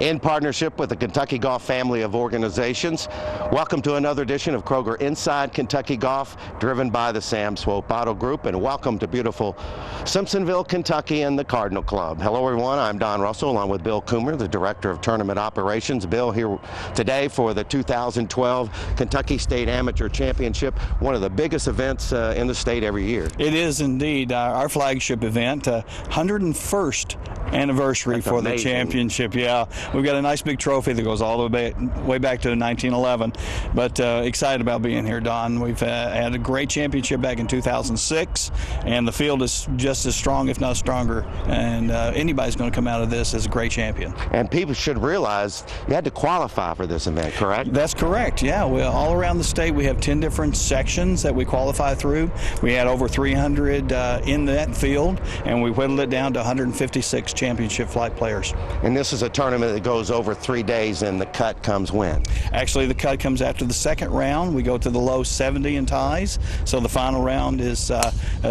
In partnership with the Kentucky Golf family of organizations, welcome to another edition of Kroger Inside Kentucky Golf, driven by the Sam Swope Auto Group, and welcome to beautiful Simpsonville, Kentucky, and the Cardinal Club. Hello, everyone. I'm Don Russell, along with Bill Coomer, the Director of Tournament Operations. Bill here today for the 2012 Kentucky State Amateur Championship, one of the biggest events in the state every year. It is indeed our flagship event, 101st anniversary. That's for amazing. The championship. Yeah, we've got a nice big trophy that goes all the way back to 1911, but excited about being here, Don. We've had a great championship back in 2006, and the field is just as strong, if not stronger, and anybody's going to come out of this as a great champion. And people should realize you had to qualify for this event, correct? That's correct, yeah. All around the state we have 10 different sections that we qualify through. We had over 300 in that field, and we whittled it down to 156 championship flight players. And this is a tournament that goes over 3 days, and the cut comes when? Actually, the cut comes after the second round. We go to the low 70 in ties, so the final round is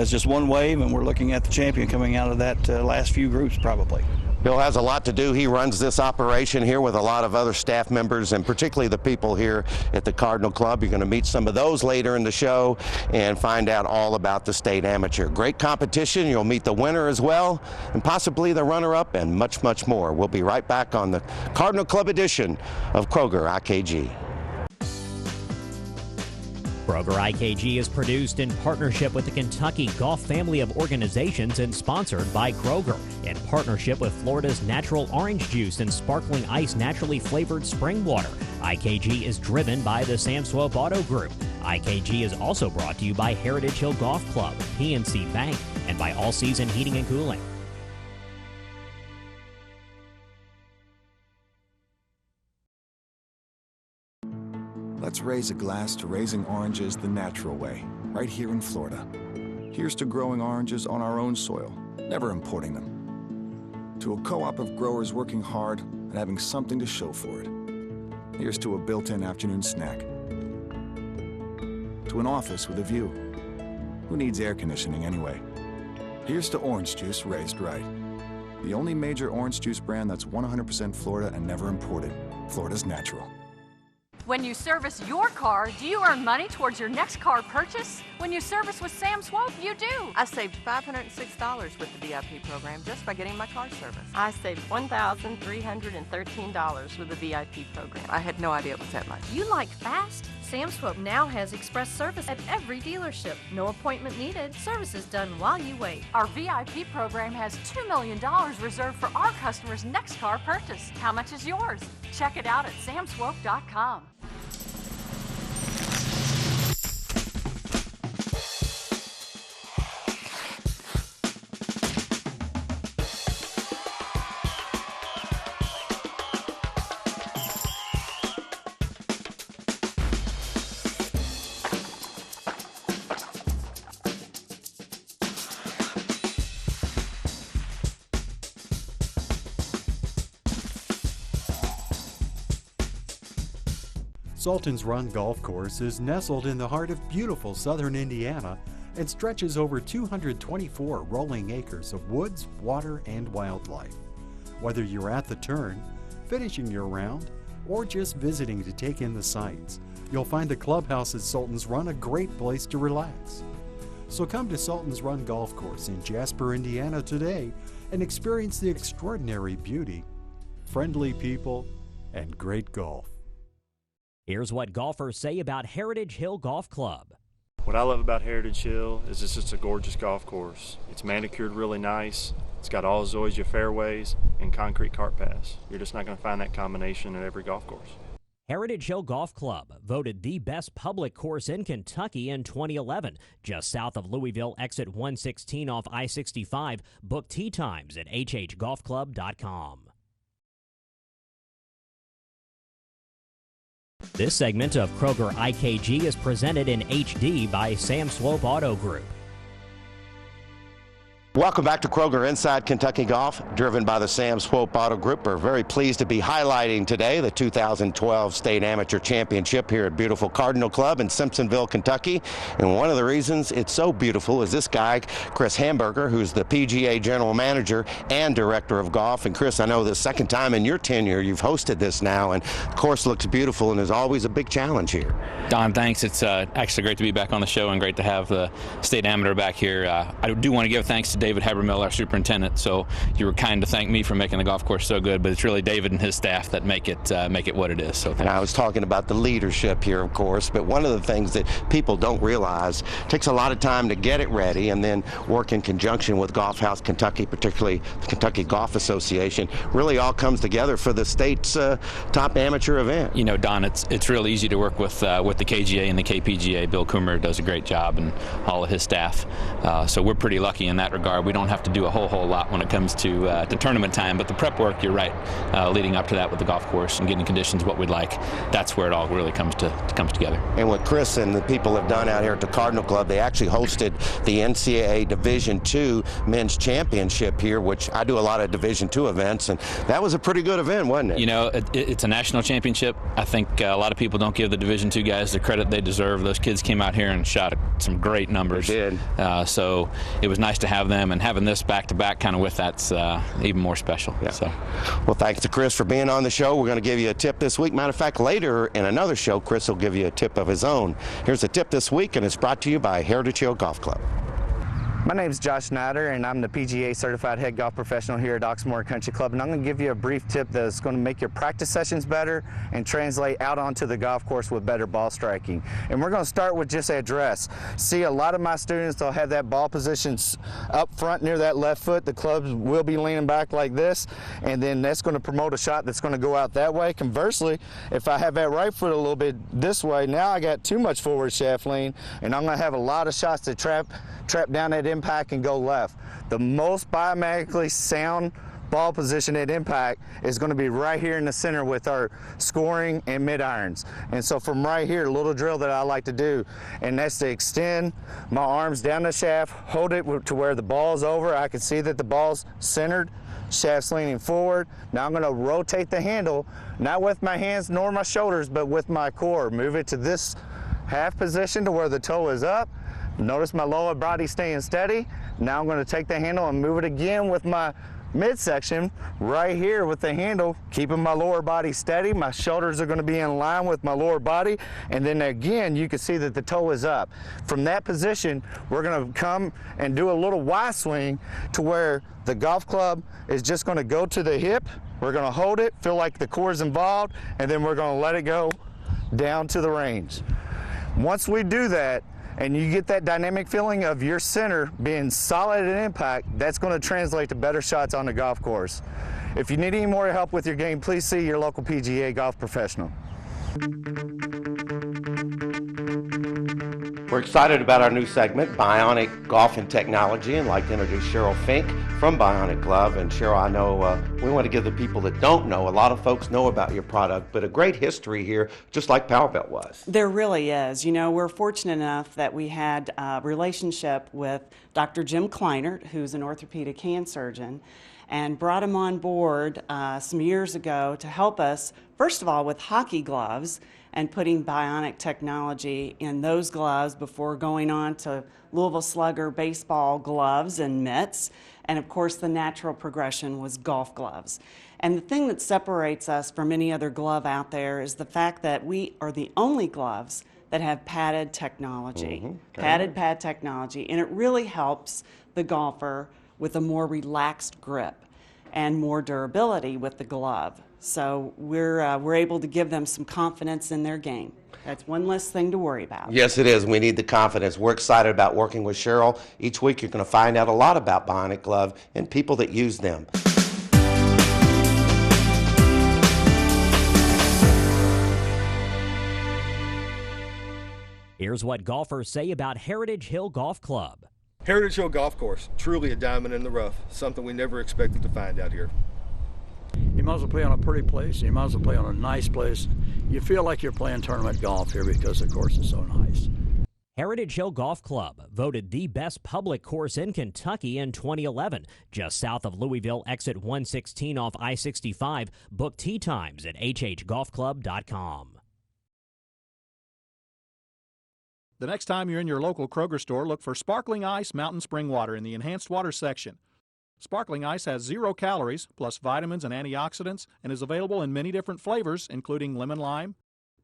just one wave, and we're looking at the champion coming out of that last few groups probably. Bill has a lot to do. He runs this operation here with a lot of other staff members, and particularly the people here at the Cardinal Club. You're going to meet some of those later in the show and find out all about the state amateur. Great competition. You'll meet the winner as well, and possibly the runner-up, and much, much more. We'll be right back on the Cardinal Club edition of Kroger IKG. Kroger IKG is produced in partnership with the Kentucky Golf family of organizations and sponsored by Kroger, in partnership with Florida's natural orange juice and sparkling ice naturally flavored spring water. IKG is driven by the Sam Swope Auto Group. IKG is also brought to you by Heritage Hill Golf Club, PNC Bank, and by All Season Heating and Cooling. Let's raise a glass to raising oranges the natural way, right here in Florida. Here's to growing oranges on our own soil, never importing them. To a co-op of growers working hard and having something to show for it. Here's to a built-in afternoon snack. To an office with a view. Who needs air conditioning anyway? Here's to orange juice raised right. The only major orange juice brand that's 100% Florida and never imported. Florida's natural. When you service your car, do you earn money towards your next car purchase? When you service with Sam Swope, you do. I saved $506 with the VIP program just by getting my car serviced. I saved $1,313 with the VIP program. I had no idea it was that much. You like fast? Sam Swope now has express service at every dealership. No appointment needed. Service is done while you wait. Our VIP program has $2 million reserved for our customers' next car purchase. How much is yours? Check it out at samswope.com. Sultan's Run Golf Course is nestled in the heart of beautiful southern Indiana and stretches over 224 rolling acres of woods, water, and wildlife. Whether you're at the turn, finishing your round, or just visiting to take in the sights, you'll find the clubhouse at Sultan's Run a great place to relax. So come to Sultan's Run Golf Course in Jasper, Indiana today and experience the extraordinary beauty, friendly people, and great golf. Here's what golfers say about Heritage Hill Golf Club. What I love about Heritage Hill is it's just a gorgeous golf course. It's manicured really nice. It's got all Zoysia fairways and concrete cart paths. You're just not going to find that combination at every golf course. Heritage Hill Golf Club, voted the best public course in Kentucky in 2011, just south of Louisville, exit 116 off I-65. Book tee times at hhgolfclub.com. This segment of Kroger IKG is presented in HD by Sam Swope Auto Group. Welcome back to Kroger Inside Kentucky Golf, driven by the Sam Swope Auto Group. We're very pleased to be highlighting today the 2012 State Amateur Championship here at beautiful Cardinal Club in Simpsonville, Kentucky. And one of the reasons it's so beautiful is this guy, Chris Hamburger, who's the PGA General Manager and Director of Golf. And Chris, I know the second time in your tenure you've hosted this now, and the course looks beautiful and is always a big challenge here. Don, thanks. It's actually great to be back on the show and great to have the State Amateur back here. I do want to give thanks to David Habermill, our superintendent. So you were kind to thank me for making the golf course so good, but it's really David and his staff that make it what it is. So and I was talking about the leadership here, of course, but one of the things that people don't realize, it takes a lot of time to get it ready and then work in conjunction with Golf House Kentucky, particularly the Kentucky Golf Association, really all comes together for the state's top amateur event. You know, Don, it's real easy to work with the KGA and the KPGA. Bill Coomer does a great job and all of his staff. So we're pretty lucky in that regard. We don't have to do a whole lot when it comes to tournament time, but the prep work, you're right, leading up to that with the golf course and getting conditions what we'd like, that's where it all really comes together. And what Chris and the people have done out here at the Cardinal Club, they actually hosted the NCAA Division II Men's Championship here, which I do a lot of Division II events, and that was a pretty good event, wasn't it? You know, it's a national championship. I think a lot of people don't give the Division II guys the credit they deserve. Those kids came out here and shot some great numbers. They did. So it was nice to have them, and having this back-to-back kind of with that's even more special. Yeah. So, well, thanks to Chris for being on the show. We're going to give you a tip this week. Matter of fact, later in another show, Chris will give you a tip of his own. Here's a tip this week, and it's brought to you by Heritage Hill Golf Club. My name is Josh Snyder, and I'm the PGA Certified Head Golf Professional here at Oxmoor Country Club, and I'm going to give you a brief tip that's going to make your practice sessions better and translate out onto the golf course with better ball striking. And we're going to start with just address. See, a lot of my students, they'll have that ball position up front near that left foot. The clubs will be leaning back like this, and then that's going to promote a shot that's going to go out that way. Conversely, if I have that right foot a little bit this way, now I got too much forward shaft lean, and I'm going to have a lot of shots that trap down that impact and go left. The most biometrically sound ball position at impact is going to be right here in the center with our scoring and mid irons. And so from right here, a little drill that I like to do, and that's to extend my arms down the shaft, hold it to where the ball's over. I can see that the ball's centered, shaft's leaning forward. Now I'm going to rotate the handle, not with my hands nor my shoulders, but with my core. Move it to this half position to where the toe is up. Notice my lower body staying steady. Now I'm going to take the handle and move it again with my midsection right here with the handle, keeping my lower body steady. My shoulders are going to be in line with my lower body, and then again you can see that the toe is up. From that position, we're going to come and do a little Y swing to where the golf club is just going to go to the hip. We're going to hold it, feel like the core is involved, and then we're going to let it go down to the range. Once we do that, and you get that dynamic feeling of your center being solid at impact, that's going to translate to better shots on the golf course. If you need any more help with your game, please see your local PGA golf professional. We're excited about our new segment, Bionic Golf and Technology, and like to introduce Cheryl Fink from Bionic Glove. And Cheryl, I know we want to give the people that don't know, a lot of folks know about your product, but a great history here, just like PowerBelt was. There really is. You know, we're fortunate enough that we had a relationship with Dr. Jim Kleinert, who's an orthopedic hand surgeon, and brought him on board some years ago to help us, first of all, with hockey gloves and putting bionic technology in those gloves before going on to Louisville Slugger baseball gloves and mitts. And of course, the natural progression was golf gloves. And the thing that separates us from any other glove out there is the fact that we are the only gloves that have padded technology, padded pad technology, and it really helps the golfer with a more relaxed grip and more durability with the glove. So we're able to give them some confidence in their game. That's one less thing to worry about. Yes, it is. We need the confidence. We're excited about working with Cheryl. Each week you're going to find out a lot about Bionic Glove and people that use them. Here's what golfers say about Heritage Hill Golf Club. Heritage Hill Golf Course, truly a diamond in the rough, something we never expected to find out here. You might as well play on a pretty place. You might as well play on a nice place. You feel like you're playing tournament golf here because the course is so nice. Heritage Hill Golf Club, voted the best public course in Kentucky in 2011, just south of Louisville, exit 116 off I-65. Book tee times at hhgolfclub.com. The next time you're in your local Kroger store, look for Sparkling Ice Mountain Spring Water in the Enhanced Water section. Sparkling Ice has 0 calories, plus vitamins and antioxidants, and is available in many different flavors, including lemon lime,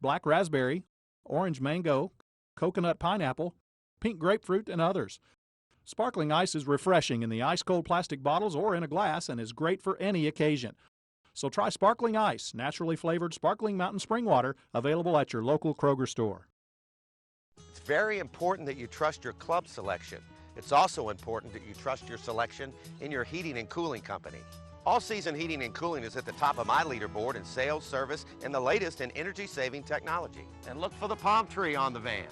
black raspberry, orange mango, coconut pineapple, pink grapefruit, and others. Sparkling Ice is refreshing in the ice-cold plastic bottles or in a glass and is great for any occasion. So try Sparkling Ice, naturally flavored sparkling mountain spring water, available at your local Kroger store. It's very important that you trust your club selection. It's also important that you trust your selection in your heating and cooling company. All Season Heating and Cooling is at the top of my leaderboard in sales, service, and the latest in energy-saving technology. And look for the palm tree on the van.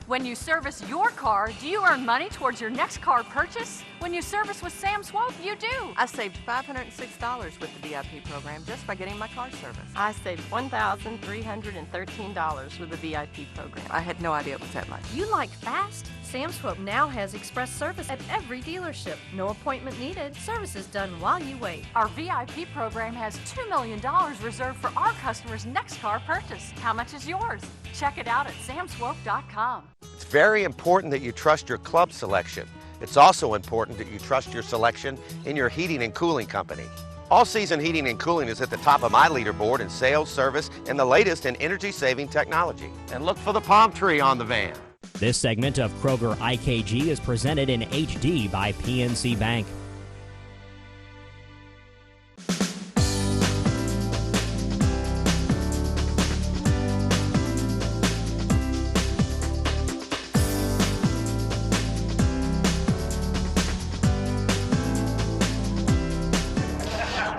When you service your car, do you earn money towards your next car purchase? When you service with Sam Swope, you do. I saved $506 with the VIP program just by getting my car serviced. I saved $1,313 with the VIP program. I had no idea it was that much. You like fast? Sam Swope now has express service at every dealership. No appointment needed. Service is done while you wait. Our VIP program has $2 million reserved for our customers' next car purchase. How much is yours? Check it out at samswope.com. It's very important that you trust your club selection. It's also important that you trust your selection in your heating and cooling company. All Season Heating and Cooling is at the top of my leaderboard in sales, service, and the latest in energy-saving technology. And look for the palm tree on the van. This segment of Kroger IKG is presented in HD by PNC Bank.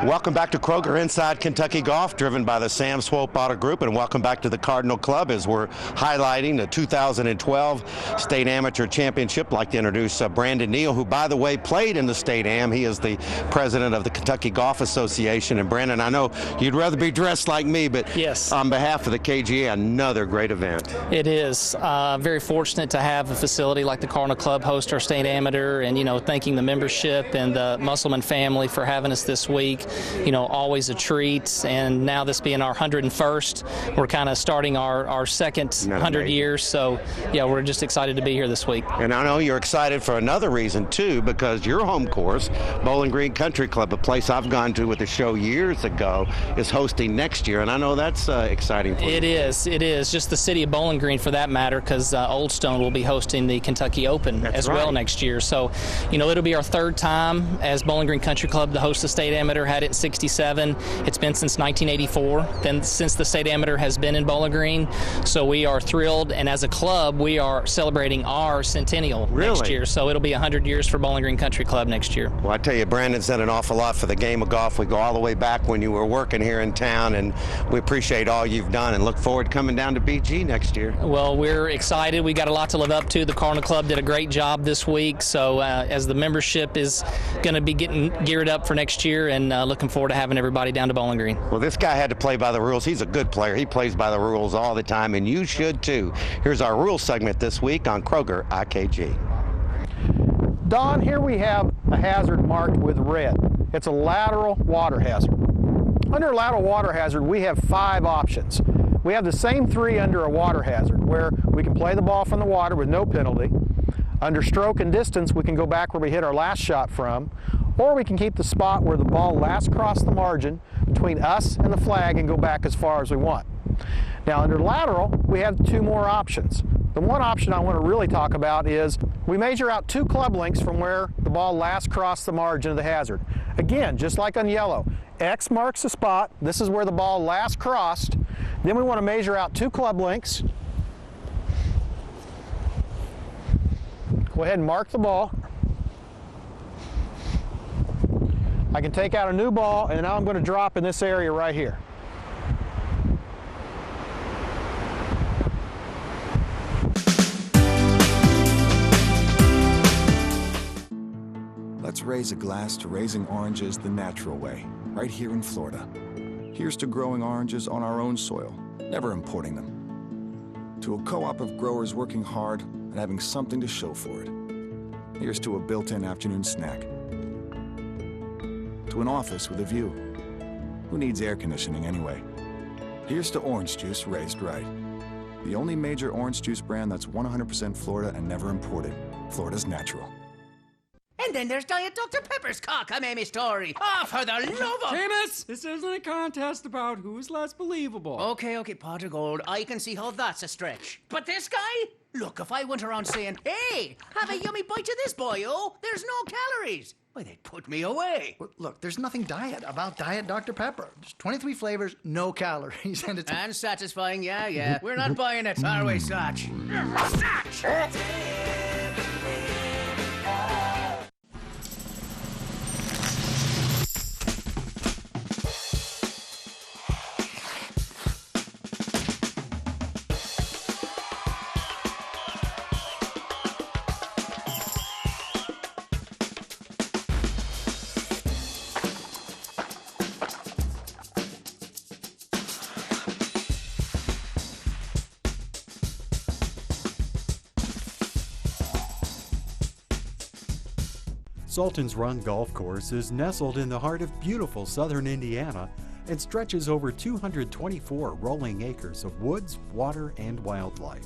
Welcome back to Kroger Inside Kentucky Golf, driven by the Sam Swope Auto Group, and welcome back to the Cardinal Club as we're highlighting the 2012 State Amateur Championship. I'd like to introduce Brandon Neal, who, by the way, played in the State Am. He is the president of the Kentucky Golf Association. And Brandon, I know you'd rather be dressed like me, but yes, on behalf of the KGA, another great event. It is. Very fortunate to have a facility like the Cardinal Club host our State Amateur, and, you know, thanking the membership and the Musselman family for having us this week. You know, always a treat, and now this being our 101st, we're kind of starting our second 100 years, so yeah, we're just excited to be here this week. And I know you're excited for another reason too, because your home course, Bowling Green Country Club, a place I've gone to with the show years ago, is hosting next year, and I know that's exciting for you. It is, just the city of Bowling Green for that matter, because Old Stone will be hosting the Kentucky Open well next year, so, you know, it'll be our third time as Bowling Green Country Club to host the State Amateur. Had it in 67. It's been since 1984. Then since the State Amateur has been in Bowling Green, so we are thrilled. And as a club, we are celebrating our centennial next year. So it'll be 100 years for Bowling Green Country Club next year. Well, I tell you, Brandon's done an awful lot for the game of golf. We go all the way back when you were working here in town, and we appreciate all you've done and look forward to coming down to BG next year. Well, we're excited. We got a lot to live up to. The Cardinal Club did a great job this week. So as the membership is going to be getting geared up for next year, and looking forward to having everybody down to Bowling Green. Well, this guy had to play by the rules. He's a good player. He plays by the rules all the time, and you should too. Here's our rules segment this week on Kroger IKG. Don, here we have a hazard marked with red. It's a lateral water hazard. Under a lateral water hazard, we have 5 options. We have the same 3 under a water hazard, where we can play the ball from the water with no penalty. Under stroke and distance, we can go back where we hit our last shot from, or we can keep the spot where the ball last crossed the margin between us and the flag and go back as far as we want. Now, under lateral, we have 2 more options. The one option I want to really talk about is we measure out 2 club lengths from where the ball last crossed the margin of the hazard. Again, just like on yellow, X marks the spot. This is where the ball last crossed. Then we want to measure out 2 club lengths Go ahead and mark the ball. I can take out a new ball, and now I'm going to drop in this area right here. Let's raise a glass to raising oranges the natural way, right here in Florida. Here's to growing oranges on our own soil, never importing them. To a co-op of growers working hard and having something to show for it. Here's to a built-in afternoon snack. To an office with a view. Who needs air conditioning anyway? Here's to orange juice raised right. The only major orange juice brand that's 100% Florida and never imported. Florida's natural. And then there's Diet Dr. Pepper's cockamamie story. Oh, for the love of... Seamus, this isn't a contest about who's less believable. Okay, pot of gold. I can see how that's a stretch. But this guy? Look, if I went around saying, hey, have a yummy bite of this, boyo. There's no calories. Why, they'd put me away. Look, there's nothing diet about Diet Dr. Pepper. There's 23 flavors, no calories, and it's... And satisfying, yeah. We're not buying it. Our way, Satch. Satch! Sultan's Run Golf Course is nestled in the heart of beautiful southern Indiana and stretches over 224 rolling acres of woods, water, and wildlife.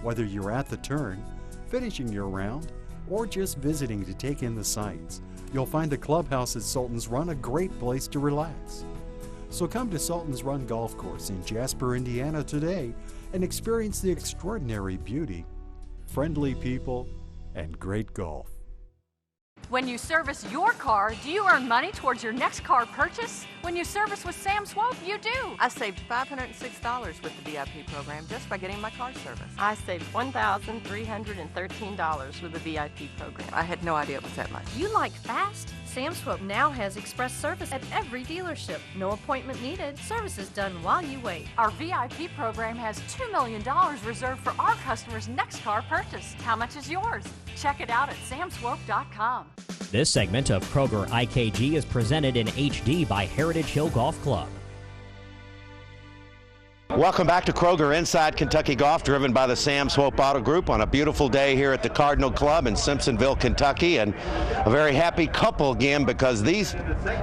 Whether you're at the turn, finishing your round, or just visiting to take in the sights, you'll find the clubhouse at Sultan's Run a great place to relax. So come to Sultan's Run Golf Course in Jasper, Indiana today and experience the extraordinary beauty, friendly people, and great golf. When you service your car, do you earn money towards your next car purchase? When you service with Sam Swope, you do. I saved $506 with the VIP program just by getting my car serviced. I saved $1,313 with the VIP program. I had no idea it was that much. You like fast? Sam Swope now has express service at every dealership. No appointment needed. Service is done while you wait. Our VIP program has $2 million reserved for our customers' next car purchase. How much is yours? Check it out at samswope.com. This segment of Kroger IKG is presented in HD by Heritage Hill Golf Club. Welcome back to Kroger Inside Kentucky Golf, driven by the Sam Swope Auto Group on a beautiful day here at the Cardinal Club in Simpsonville, Kentucky, and a very happy couple again because these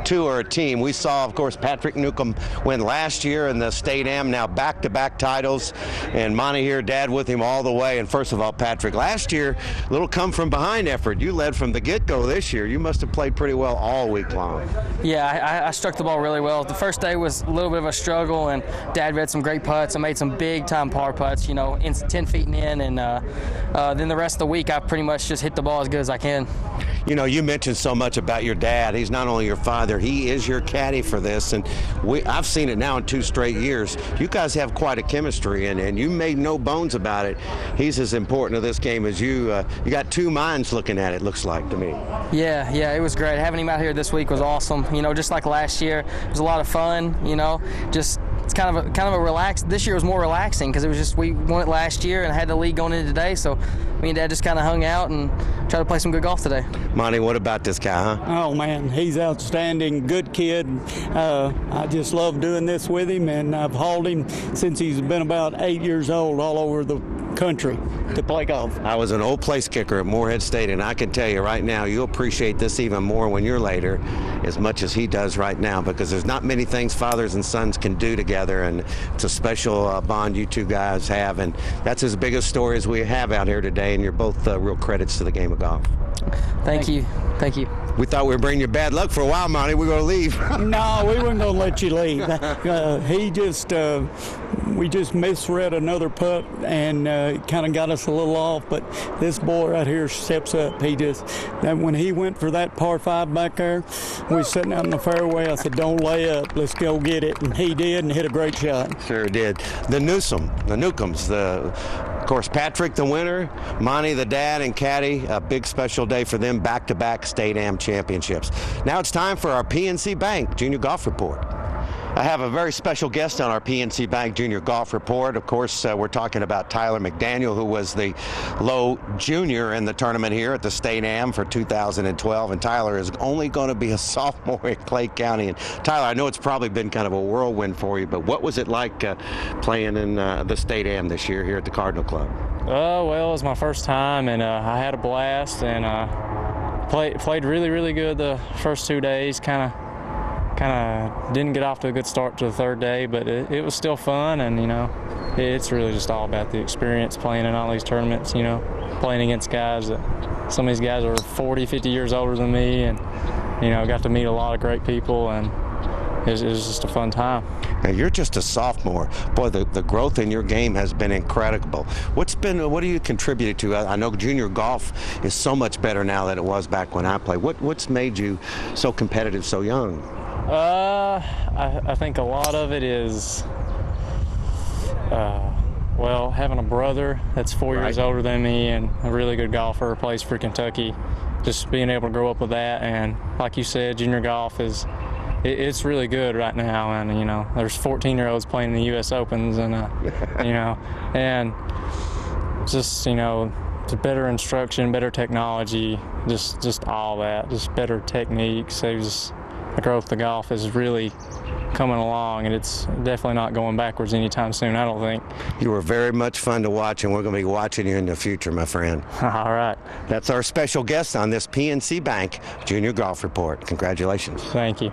two are a team. We saw, of course, Patrick Newcomb win last year in the State Am, now back-to-back titles, and Monty here, Dad with him all the way. And first of all, Patrick, last year, a little come-from-behind effort. You led from the get-go this year. You must have played pretty well all week long. Yeah, I struck the ball really well. The first day was a little bit of a struggle, and Dad read some great putts. I made some big-time par putts, 10 feet in, and then the rest of the week I pretty much just hit the ball as good as I can. You mentioned so much about your dad. He's not only your father, he is your caddy for this, and I've seen it now in 2 straight years. You guys have quite a chemistry, and you made no bones about it. He's as important to this game as you. You got 2 minds looking at it, looks like to me. Yeah, it was great. Having him out here this week was awesome. Just like last year, it was a lot of fun. It's kind of a relaxed. This year was more relaxing because it was just we won it last year and had the lead going in today. So me and Dad just kind of hung out and tried to play some good golf today. Monty, what about this guy, huh? Oh man, he's outstanding, good kid. I just love doing this with him, and I've hauled him since he's been about 8 years old all over the country to play golf. I was an old place kicker at Morehead State, and I can tell you right now, you'll appreciate this even more when you're later, as much as he does right now, because there's not many things fathers and sons can do together, and it's a special bond you two guys have, and that's as big a story as we have out here today, and you're both real credits to the game of golf. Thank you. We thought we were bringing you bad luck for a while, Monty. We're going to leave. No, we weren't going to let you leave. We just misread another putt, and it kind of got us a little off, but this boy right here steps up. When he went for that par 5 back there, we were sitting out in the fairway. I said, don't lay up, let's go get it. And he did and hit a great shot. Sure did. The Newcombs, the course, Patrick the winner, Monty the dad, and Caddy, a big special day for them, back-to-back State Am championships. Now it's time for our PNC Bank Junior Golf Report. I have a very special guest on our PNC Bank Junior Golf Report. Of course, we're talking about Tyler McDaniel, who was the low junior in the tournament here at the State Am for 2012. And Tyler is only going to be a sophomore in Clay County. And Tyler, I know it's probably been kind of a whirlwind for you, but what was it like playing in the State Am this year here at the Cardinal Club? Well, it was my first time, and I had a blast, and played really, really good the first 2 days. Kind of didn't get off to a good start to the third day, but it was still fun, and it's really just all about the experience playing in all these tournaments, playing against guys that some of these guys are 40, 50 years older than me, and got to meet a lot of great people, and it was just a fun time. Now, you're just a sophomore. Boy, the growth in your game has been incredible. What do you contribute to? I know junior golf is so much better now than it was back when I played. What's made you so competitive so young? I think a lot of it is, having a brother that's 4 years older than me and a really good golfer, plays for Kentucky. Just being able to grow up with that, and like you said, junior golf it's really good right now, and there's 14-year-olds playing in the U.S. Opens, and and just better instruction, better technology, just all that, just better techniques. The growth of golf is really coming along, and it's definitely not going backwards anytime soon, I don't think. You were very much fun to watch, and we're going to be watching you in the future, my friend. All right. That's our special guest on this PNC Bank Junior Golf Report. Congratulations. Thank you.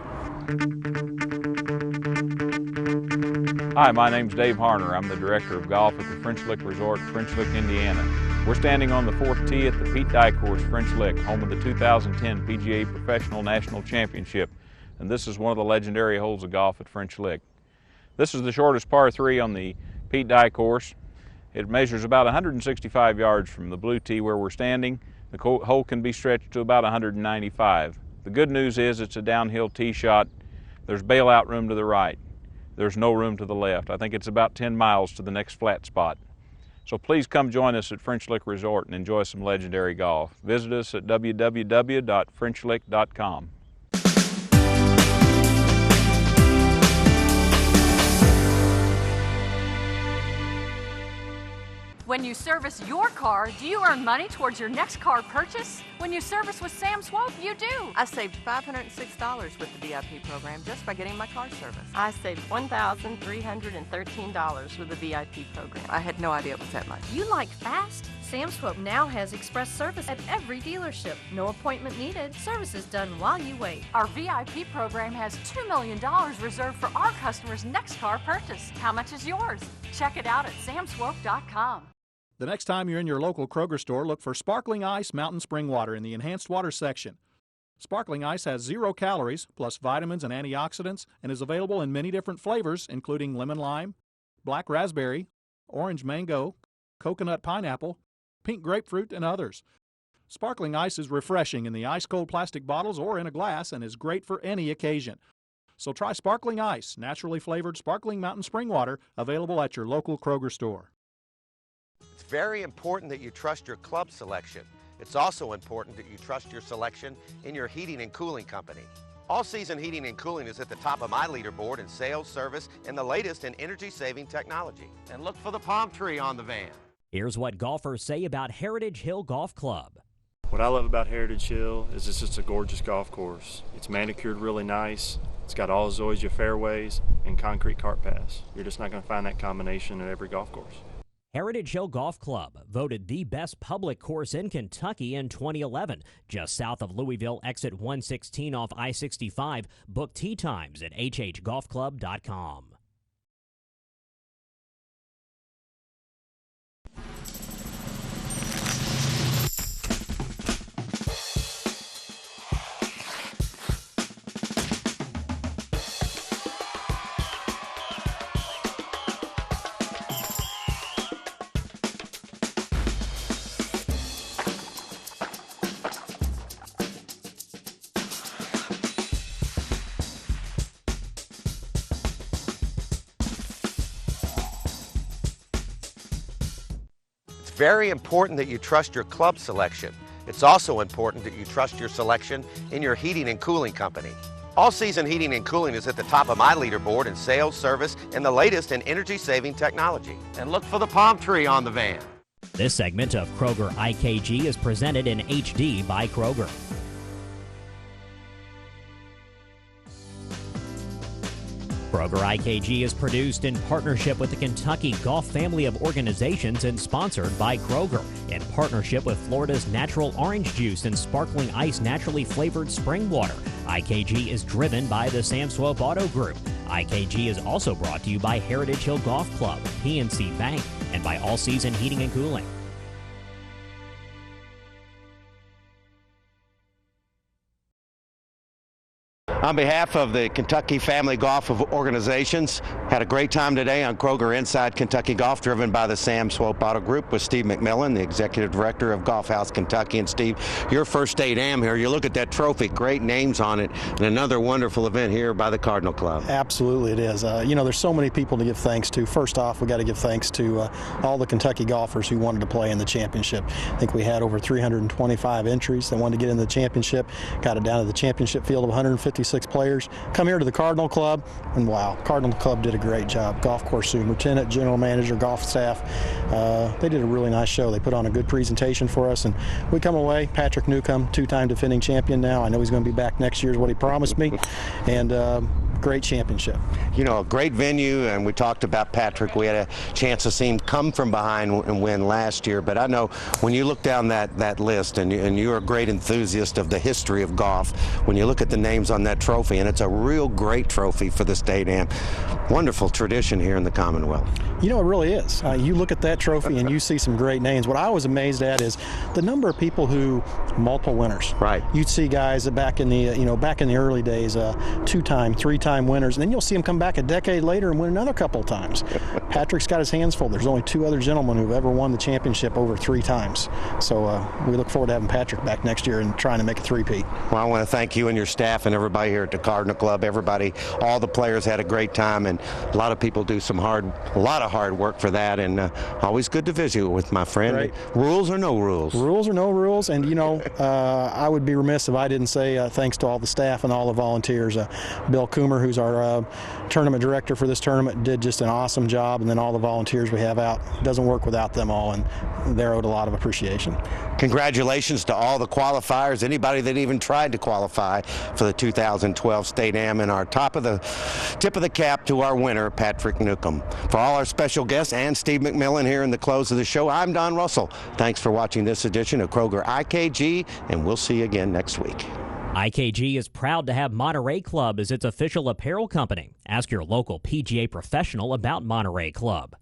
Hi, my name's Dave Harner. I'm the Director of Golf at the French Lick Resort, French Lick, Indiana. We're standing on the 4th tee at the Pete Dye Course, French Lick, home of the 2010 PGA Professional National Championship. And this is one of the legendary holes of golf at French Lick. This is the shortest par 3 on the Pete Dye Course. It measures about 165 yards from the blue tee where we're standing. The hole can be stretched to about 195. The good news is it's a downhill tee shot. There's bailout room to the right. There's no room to the left. I think it's about 10 miles to the next flat spot. So please come join us at French Lick Resort and enjoy some legendary golf. Visit us at www.frenchlick.com. When you service your car, do you earn money towards your next car purchase? When you service with Sam Swope, you do. I saved $506 with the VIP program just by getting my car serviced. I saved $1,313 with the VIP program. I had no idea it was that much. You like fast? Sam Swope now has express service at every dealership. No appointment needed. Service is done while you wait. Our VIP program has $2 million reserved for our customers' next car purchase. How much is yours? Check it out at samswope.com. The next time you're in your local Kroger store, look for Sparkling Ice Mountain Spring Water in the Enhanced Water section. Sparkling Ice has 0 calories, plus vitamins and antioxidants, and is available in many different flavors, including lemon lime, black raspberry, orange mango, coconut pineapple, pink grapefruit, and others. Sparkling Ice is refreshing in the ice-cold plastic bottles or in a glass and is great for any occasion. So try Sparkling Ice, naturally flavored sparkling mountain spring water, available at your local Kroger store. It's very important that you trust your club selection. It's also important that you trust your selection in your heating and cooling company. All Season Heating and Cooling is at the top of my leaderboard in sales, service, and the latest in energy-saving technology. And look for the palm tree on the van. Here's what golfers say about Heritage Hill Golf Club. What I love about Heritage Hill is it's just a gorgeous golf course. It's manicured really nice. It's got all Zoysia fairways and concrete cart paths. You're just not going to find that combination at every golf course. Heritage Hill Golf Club, voted the best public course in Kentucky in 2011, just south of Louisville, exit 116 off I-65. Book tee times at hhgolfclub.com. very important that you trust your club selection. It's also important that you trust your selection in your heating and cooling company. All Season Heating and Cooling is at the top of my leaderboard in sales, service, and the latest in energy-saving technology. And look for the palm tree on the van. This segment of Kroger IKG is presented in HD by Kroger. Kroger IKG is produced in partnership with the Kentucky Golf family of organizations and sponsored by Kroger, in partnership with Florida's natural orange juice and sparkling ice naturally flavored spring water. IKG is driven by the Sam Swope Auto Group. IKG is also brought to you by Heritage Hill Golf Club, PNC Bank, and by All Season Heating and Cooling. On behalf of the Kentucky Family Golf of Organizations, had a great time today on Kroger Inside Kentucky Golf, driven by the Sam Swope Auto Group with Steve McMillan, the Executive Director of Golf House Kentucky. And Steve, your first state am here. You look at that trophy, great names on it, and another wonderful event here by the Cardinal Club. Absolutely it is. There's so many people to give thanks to. First off, we got to give thanks to all the Kentucky golfers who wanted to play in the championship. I think we had over 325 entries that wanted to get in the championship, got it down to the championship field of 156 players. Come here to the Cardinal Club, and wow, Cardinal Club did a great job. Golf course superintendent, general manager, golf staff, they did a really nice show. They put on a good presentation for us, and we come away. Patrick Newcomb, two-time defending champion now. I know he's going to be back next year is what he promised me, and great championship. A great venue, and we talked about Patrick. We had a chance to see him come from behind and win last year, but I know when you look down that list, and you're a great enthusiast of the history of golf, when you look at the names on that trophy, and it's a real great trophy for the state am. Wonderful tradition here in the Commonwealth. It really is. You look at that trophy and you see some great names. What I was amazed at is the number of people who multiple winners. Right. You'd see guys back in the early days, two-time, three-time winners, and then you'll see them come back a decade later and win another couple of times. Patrick's got his hands full. There's only two other gentlemen who've ever won the championship over 3 times. So we look forward to having Patrick back next year and trying to make a three-peat. Well, I want to thank you and your staff and everybody here at the Cardinal Club. Everybody, all the players had a great time, and a lot of people do a lot of hard work for that, and always good to visit with my friend. Right. Rules or no rules? Rules or no rules, and I would be remiss if I didn't say thanks to all the staff and all the volunteers. Bill Coomer, who's our tournament director for this tournament, did just an awesome job, and then all the volunteers we have out. It doesn't work without them all, and they're owed a lot of appreciation. Congratulations to all the qualifiers, anybody that even tried to qualify for the 2012 State Am, and our tip of the cap to our winner, Patrick Newcomb. For all our special guests and Steve McMillan here in the close of the show, I'm Don Russell. Thanks for watching this edition of Kroger IKG, and we'll see you again next week. IKG is proud to have Monterey Club as its official apparel company. Ask your local PGA professional about Monterey Club.